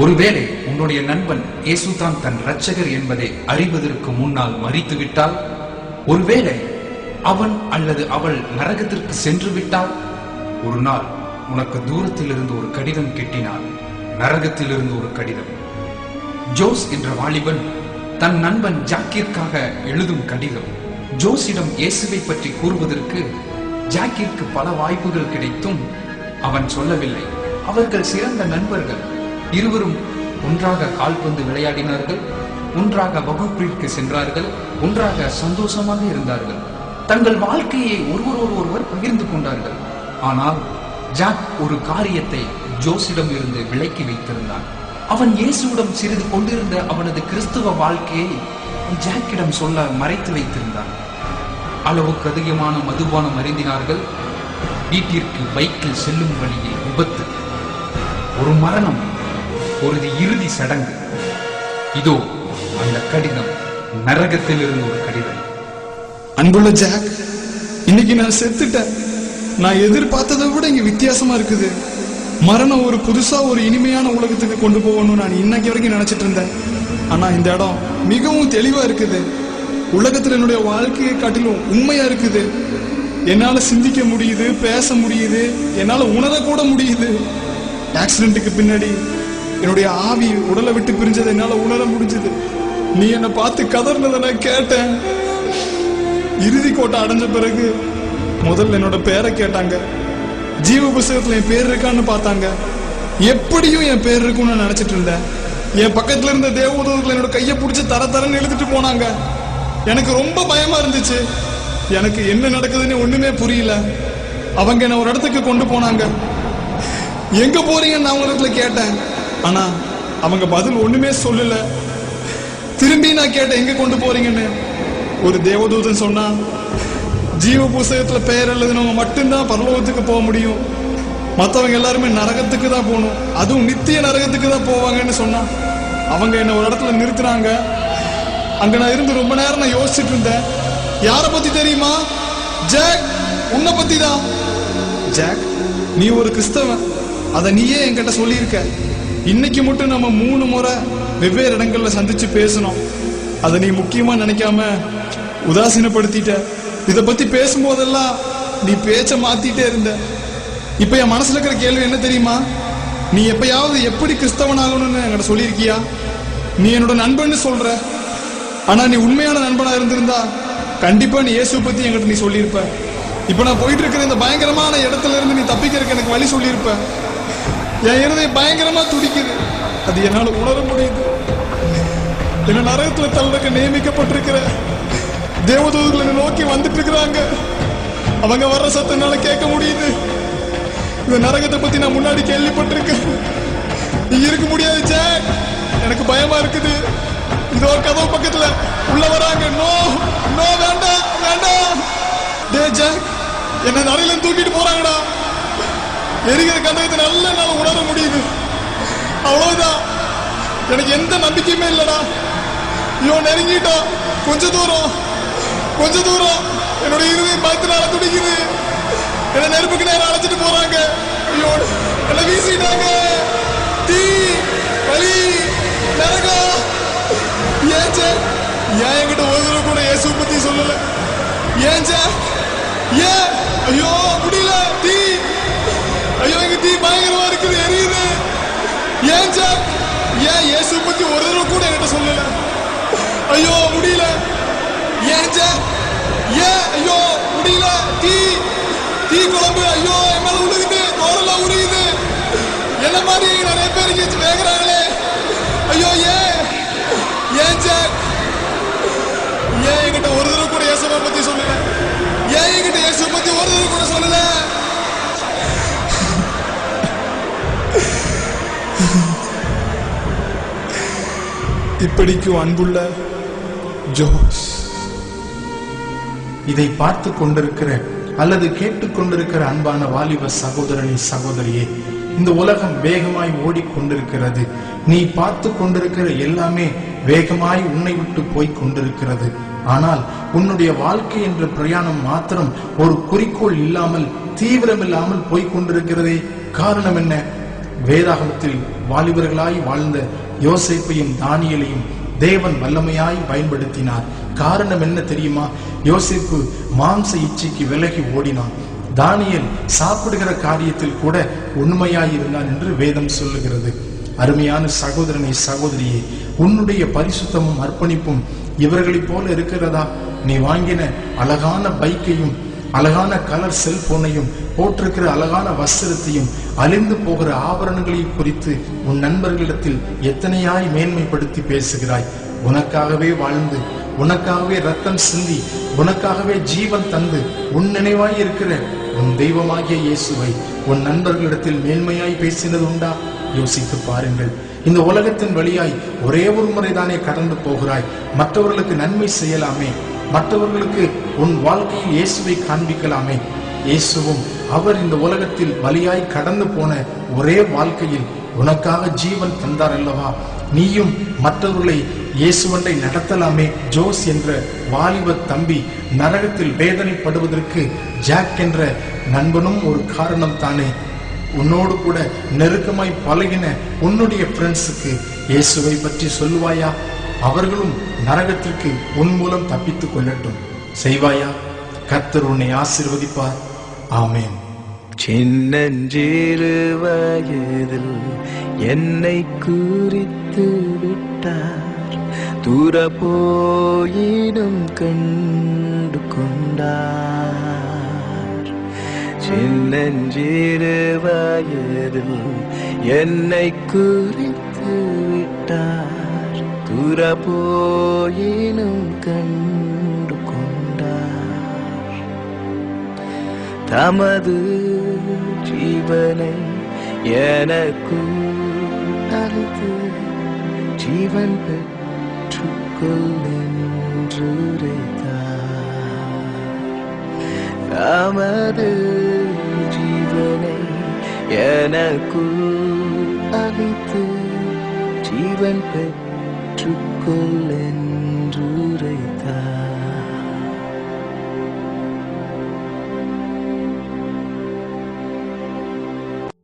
ஒருவேளை உன்னுடைய நண்பன் இயேசுதான் தன் இரட்சகர் என்பதை அறிவதற்கு முன்னால் மரித்து விட்டால், ஒருவேளை அவன் அல்லது அவள் நரகத்திற்கு சென்று விட்டால், ஒரு நாள் உனக்கு தூரத்தில் இருந்து ஒரு கடிதம் கிட்டினார். நரகத்தில் இருந்து ஒரு கடிதம். ஜோஸ் என்ற வாலிபன் தன் நண்பன் ஜாக்கிற்காக எழுதும் கடிதம். ஜோஸிடம் இயேசுவை பற்றி கூறுவதற்கு ஜாக்கிற்கு பல வாய்ப்புகள் கிடைத்தும் அவன் சொல்லவில்லை. அவர்கள் சிறந்த நண்பர்கள். இருவரும் ஒன்றாக கால்பந்து விளையாடினார்கள், ஒன்றாக வகுப்பிற்கு சென்றார்கள், ஒன்றாக சந்தோஷமாக இருந்தார்கள். தங்கள் வாழ்க்கையை ஒருவர் பகிர்ந்து கொண்டார்கள். ஆனால் ஜாக் ஒரு காரியத்தை ஜோஸிடம் இருந்து விலக்கி வைத்திருந்தான். அவன் இயேசுவிடம் சிறிது கொண்டிருந்த அவனது கிறிஸ்துவ வாழ்க்கையை ஜாக்கிடம் சொல்ல மறைத்து வைத்திருந்தான். அளவுக்கு அதிகமான மதுபானம் அருந்தினார்கள். வீட்டிற்கு பைக்கில் செல்லும் வழியில் விபத்து, ஒரு மரணம், ஒரு இறுதி சடங்கு. இதோ அந்த கடிதம், நரகத்தில் இருந்து ஒரு கடிதம். அன்புள்ள ஜாக், இன்னைக்கு நான் செத்துட்டேன். நான் எதிர்பார்த்ததை விட இங்க வித்தியாசமா இருக்குது. மரணம் ஒரு புதுசா ஒரு இனிமையான உலகத்துக்கு கொண்டு போகணும்னு நான் இன்னைக்கு வரைக்கும் நினைச்சிட்டு இருந்தேன். ஆனா இந்த இடம் மிகவும் தெளிவா இருக்குது. உலகத்துல என்னுடைய வாழ்க்கையை காட்டிலும் உண்மையா இருக்குது. என்னால சிந்திக்க முடியுது, பேச முடியுது, என்னால உணரக்கூட முடியுது. ஆக்சிடென்ட்டுக்கு பின்னாடி என்னுடைய ஆவி உடலை விட்டு பிரிஞ்சதை என்னால உணர முடிஞ்சது. நீ என்னை பார்த்து கதர்னதை நான் கேட்டேன். இறுதி கோட்டை அடைஞ்ச பிறகு முதல்ல என்னோட பேரை கேட்டாங்க. ஜீவ புஸ்தகத்துல என் பேர் இருக்கான்னு பார்த்தாங்க. எப்படியும் என் பேர் இருக்கும்னு நான் நினைச்சிட்டு இருந்தேன். என் பக்கத்துல இருந்த தேவதூதர்கள் என்னோட கையை பிடிச்சி தரன்னு எழுதிட்டு போனாங்க. எனக்கு ரொம்ப பயமா இருந்துச்சு. எனக்கு என்ன நடக்குதுன்னு ஒண்ணுமே புரியல. அவங்க என்ன ஒரு இடத்துக்கு கொண்டு போனாங்க. எங்க போறீங்கன்னு நான் உலகத்துல கேட்டேன். ஆனா அவங்க பதில் ஒண்ணுமே சொல்லல. திரும்பி நான் கேட்டேன், எங்க கொண்டு போறீங்கன்னு. ஒரு தேவதூதன் சொன்னா, ஜீவ புஸ்தகத்துல பெயர் எழுதினவங்க மட்டும்தான் பரலோகத்துக்கு போக முடியும், மற்றவங்க எல்லாருமே நரகத்துக்கு தான் போகணும், அதுவும் நித்திய நரகத்துக்கு தான் போவாங்கன்னு சொன்னா. அவங்க என்ன ஒரு இடத்துல நிறுத்தினாங்க. அங்க நான் இருந்து ரொம்ப நேரம் நான் யோசிச்சுட்டு இருந்தேன். யாரை பத்தி தெரியுமா? ஜாக், உன்னை பத்தி தான். ஜாக், நீ ஒரு கிறிஸ்தவன், அதை நீயே என்கிட்ட சொல்லியிருக்க. இன்னைக்கு மட்டும் நம்ம 3 முறை வெவ்வேறு இடங்கள்ல சந்திச்சு பேசணும். அதை நீ முக்கியமா நினைக்காம உதாசீனப்படுத்திட்ட. இதை பத்தி பேசும்போதெல்லாம் நீ பேச்ச மாத்திட்டே இருந்த. இப்ப என் மனசுல இருக்கிற கேள்வி என்ன தெரியுமா? நீ எப்பயாவது எப்படி கிறிஸ்தவன் ஆகணும்னு என்கிட்ட சொல்லியிருக்கியா? நீ என்னோட நண்பன்னு சொல்ற, ஆனா நீ உண்மையான நண்பனா இருந்திருந்தா கண்டிப்பா நீ இயேசு பத்தி என்கிட்ட நீ சொல்லியிருப்ப. இப்ப நான் போயிட்டு இருக்கிற இந்த பயங்கரமான இடத்துல இருந்து நீ தப்பிக்கிறதுக்கு எனக்கு வழி சொல்லியிருப்ப. என் இருதயம் பயங்கரமா துடிக்குது. அது என்னால உணர முடியுது. என்ன நரகத்துல தள்ளக்க நியமிக்கப்பட்டிருக்கிற தேவதூதர்கள் நோக்கி வந்துட்டு இருக்கிறாங்க. அவங்க வர்ற சத்தனால கேட்க முடியுது. இந்த நரகத்தை பத்தி நான் முன்னாடி கேள்விப்பட்டிருக்கேன். நீ இருக்க முடியாது ஜாக், எனக்கு பயமா இருக்குது. இதோ கதவு பக்கத்துல உள்ள வராங்க. நோ நோ, வேண்டாம் வேண்டாம். டே ஜாக், என்ன நரையில தூக்கிட்டு போறாங்கடா. எரிகிற கந்தகத்தை நல்ல என்னால உணர முடியுது. அவ்வளவுதான், எனக்கு எந்த நம்பிக்கையுமே இல்லடா. ஐயோ, நெருங்கிட்டோம். கொஞ்ச தூரம் என்னோட இருதயம் பயத்தினால துடிக்குது. என்ன நெருப்புக்கு நேரம் அழைச்சிட்டு போறாங்க. ஐயோ, என்ன வீசிட்டாங்க. தீ, வலி, நரகம். ஏன் என்கிட்ட ஒரு தடவை கூட இயேசு பத்தி சொல்லல? ஏன் ஏன்? ஐயோ முடியல. தீ, ஐயோ எங்க தீ பயங்கரமா இருக்குது, எரியுது. ஏன் ஏன் இயேசு பத்தி ஒரு தடவை கூட என்கிட்ட சொல்லல? ஐயோ முடியல. ஏன் ஏன்? ஐயோ முடியல. தீ குழம்பு. ஐயோ என் மேல உருகுது, தோரெல்லாம் உருகுது. என்ன மாதிரி நிறைய பேருக்கு வேகிறாங்களே. ஐயோ ஏன் ஜாக்? ஏன் என்கிட்ட ஒரு தடவை கூட இயேசுவை பத்தி சொல்லல? ஏன் என்கிட்ட இயேசு பத்தி ஒரு தடவை கூட சொல்லல? இப்படிக்கு அன்புள்ள ஜோஸ், இதை பார்த்து கொண்டிருக்கிற அல்லது கேட்டுக்கொண்டிருக்கிற அன்பான வாலிப சகோதரனே, சகோதரியே, இந்த உலகம் வேகமாய் ஓடிக்கொண்டிருக்கிறது. நீ பார்த்து கொண்டிருக்கிற எல்லாமே வேகமாய் உன்னை விட்டு போய் கொண்டிருக்கிறது. ஆனால் உன்னுடைய வாழ்க்கை என்ற பிரயாணம் மாத்திரம் ஒரு குறிக்கோள் இல்லாமல், தீவிரம் இல்லாமல் போய் கொண்டிருக்கிறதே. காரணம் என்ன? வேதாகமத்தில் வாலிபர்களாய் வாழ்ந்த யோசேப்பையும் தானியேலையும் தேவன் வல்லமையாய் பயன்படுத்தினார். காரணம் என்ன தெரியுமா? யோசேப்பு மாம்ச இச்சைக்கு விலகி ஓடினான். தானியேல் சாப்பிடுகிற காரியத்தில் கூட உண்மையாய் இருந்தான் என்று வேதம் சொல்லுகிறது. அருமையான சகோதரனை சகோதரியே, உன்னுடைய பரிசுத்தமும் அர்ப்பணிப்பும் இவர்களைப் போல இருக்கிறதா? நீ வாங்கின அழகான பைக்கையும் அழகான கலர் செல்போனையும் போட்டிருக்கிற அழகான வஸ்திரத்தையும் அழிந்து போகிற ஆபரணங்களையும் குறித்து உன் நண்பர்களிடத்தில் எத்தனையாய் மேன்மைப்படுத்தி பேசுகிறாய். உனக்காகவே வாழ்ந்து, உனக்காகவே ரத்தம் சிந்தி, உனக்காகவே ஜீவன் தந்து உன் நினைவாய் இருக்கிற உன் தெய்வமாகிய இயேசுவை உன் நண்பர்களிடத்தில் மேன்மையாய் பேசினது உண்டா? யோசித்து பாருங்கள். இந்த உலகத்தின் வழியாய் ஒரே ஒரு முறைதானே கடந்து போகிறாய். மற்றவர்களுக்கு நன்மை செய்யலாமே, மற்றவர்களுக்கு உன் வாழ்க்கையில் இயேசுவை காண்பிக்கலாமே. இயேசுவும் அவர் இந்த உலகத்தில் வழியாய் கடந்து போன ஒரே வாழ்க்கையில் உனக்காக ஜீவன் தந்தார் அல்லவா? நீயும் மற்றவர்களை இயேசுவண்டை நடத்தலாமே. ஜோஸ் என்ற வாலிப தம்பி நரகத்தில் வேதனைப்படுவதற்கு ஜாக் என்ற நண்பனும் ஒரு காரணம் தானே. உன்னோடு கூட நெருக்கமாய் பழகின உன்னுடைய ஃப்ரெண்ட்ஸுக்கு இயேசுவை பற்றி சொல்லுவாயா? அவர்களும் நரகத்திற்கு உன் மூலம் தப்பித்துக் கொள்ளட்டும். செய்வாயா? கர்த்தர் உன்னை ஆசீர்வதிப்பார். ஆமென். சின்னஞ்சிறு வயதில் என்னை குறித்து விட்டார், தூர போயிடும் கண்டு கொண்டார். சின்னஞ்சிறு வயதில் என்னை குறித்து விட்டார், தூர போயிடும் கண்டு கொண்டார். தமது ஜீவனை எனக்கு அளித்து ஜீவன் பெற்றுக்கொள் என்று உரைத்தார். தமது ஜீவனை எனக்கு அளித்து ஜீவன் பெற்றுக்கொள் என்று உரைத்தார்.